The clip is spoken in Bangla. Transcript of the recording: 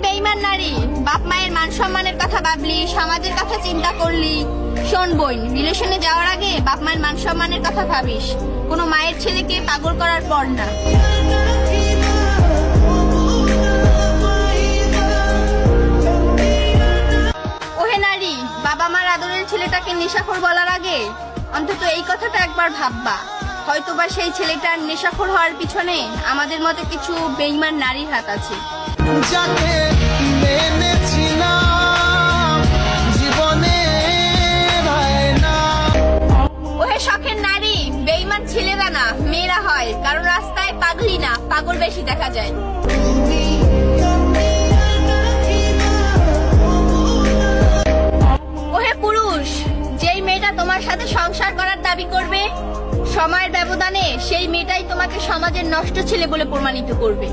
বেঈমান নারী, বাপ মায়ের মান সম্মানের কথা ভাবলি, সমাজের কথা চিন্তা করলি। শোন বোন, রিলেশনে যাওয়ার আগে বাপ মায়ের মান সম্মানের কথা ভাবিস। কোনো মায়ের ছেলেকে পাগল করার পর না। ওহে নারী, বাবা মার আদরের ছেলেটাকে নেশাখোর বলার আগে অন্তত এই কথাটা একবার ভাববা, হয়তোবা সেই ছেলেটার নেশাখোর হওয়ার পিছনে আমাদের মতো কিছু বেঈমান নারীর হাত আছে। যাকে মেনেছিলাম জীবনে ওহে শখের নারী, বেঈমান ছেলেরা না মেয়েরা হয়, কারণ রাস্তায় পাগলি না পাগল বেশি দেখা যায়। ওহে পুরুষ, যেই মেয়েটা তোমার সাথে সংসার করার দাবি করবে, সময়ের ব্যবধানে সেই মেয়েটাই তোমাকে সমাজের নষ্ট ছেলে বলে প্রমাণিত করবে।